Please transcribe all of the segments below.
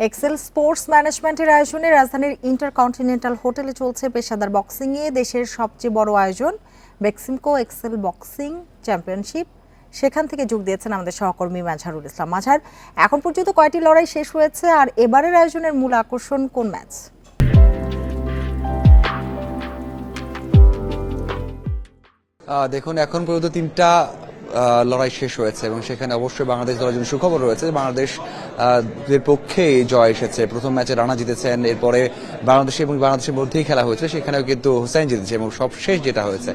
Excel sports ম্যানেজমেন্টের আয়োজনে রাজধানীর ইন্টারকন্টিনেন্টাল হোটেলে চলছে পেশাদার বক্সিংয়ে দেশের সবচেয়ে বড় আয়োজন বেক্সিমকো এক্সেল বক্সিং চ্যাম্পিয়নশিপ। সেখান থেকে যোগ দিয়েছেন আমাদের সহকর্মী মাঝহারুল ইসলাম। মাঝহার, এখন পর্যন্ত কয়টি লড়াই শেষ হয়েছে আর এবারের আয়োজনের মূল আকর্ষণ কোন ম্যাচ? দেখুন, এখন পর্যন্ত 3টা লড়াই শেষ হয়েছে এবং সেখানে অবশ্যই বাংলাদেশ দলের জন্য সুখবর রয়েছে। বাংলাদেশ দের পক্ষে জয় এসেছে। প্রথম ম্যাচে রানা জিতেছেন, এরপরে বাংলাদেশের মধ্যেই খেলা হয়েছে, সেখানেও কিন্তু হুসাইন জিতেছে এবং সবশেষ যেটা হয়েছে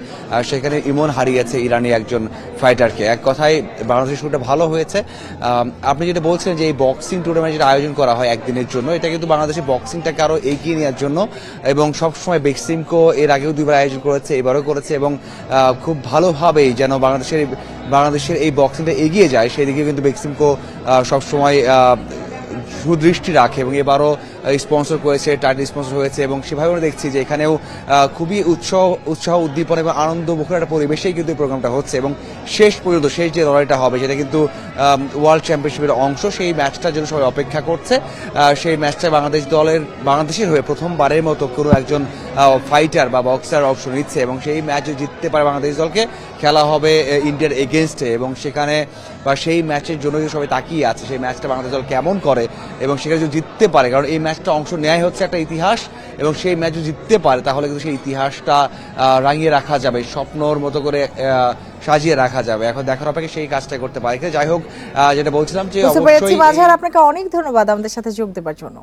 সেখানে ইমন হারিয়েছে ইরানি একজন ফাইটারকে। এক কথায় বাংলাদেশের শুরুটা ভালো হয়েছে। আপনি যেটা বলছেন যে এই বক্সিং টুর্নামেন্ট যেটা আয়োজন করা হয় একদিনের জন্য, এটা কিন্তু বাংলাদেশের বক্সিংটাকে আরো এগিয়ে নেওয়ার জন্য এবং সবসময় বেক্সিমকো এর আগেও 2বার আয়োজন করেছে, এবারও করেছে এবং খুব ভালোভাবেই যেন বাংলাদেশের এই বক্সিংটা এগিয়ে যায় সেদিকে কিন্তু বেক্সিমকো সবসময় সুদৃষ্টি রাখে এবং এবারও স্পন্সর করেছে, টাইটেল স্পন্সর হয়েছে এবং সেভাবে আমরা দেখছি যে এখানেও খুবই উৎসাহ উদ্দীপনা এবং আনন্দ মুখর একটা পরিবেশেই কিন্তু এই প্রোগ্রামটা হচ্ছে এবং শেষ পর্যন্ত শেষ যে লড়াইটা হবে সেটা কিন্তু ওয়ার্ল্ড চ্যাম্পিয়নশিপের অংশ। সেই ম্যাচটার জন্য সবাই অপেক্ষা করছে। সেই ম্যাচটা বাংলাদেশের হয়ে প্রথমবারের মতো কোনো একজন ফাইটার বা বক্সার অংশ নিচ্ছে এবং সেই ম্যাচ জিততে পারে বাংলাদেশ দলকে, খেলা হবে ইন্ডিয়ার এগেনস্টে এবং সেখানে বা সেই ম্যাচের জন্য সবাই তাকিয়ে আছে সেই ম্যাচটা বাংলাদেশ দল কেমন করে এবং সেখানে যদি জিততে পারে, কারণ এই ম্যাচটা অংশ নেয় হচ্ছে একটা ইতিহাস এবং সেই ম্যাচ যদি জিততে পারে তাহলে কিন্তু সেই ইতিহাসটা রাঙিয়ে রাখা যাবে, স্বপ্নর মতো করে সাজিয়ে রাখা যাবে। এখন দেখার অপেক্ষা সেই কাজটা করতে পারে। যাই হোক, যেটা বলছিলাম যে অবশ্যই মাঝহার, আপনাকে অনেক ধন্যবাদ আমাদের সাথে যোগ দেওয়ার জন্য।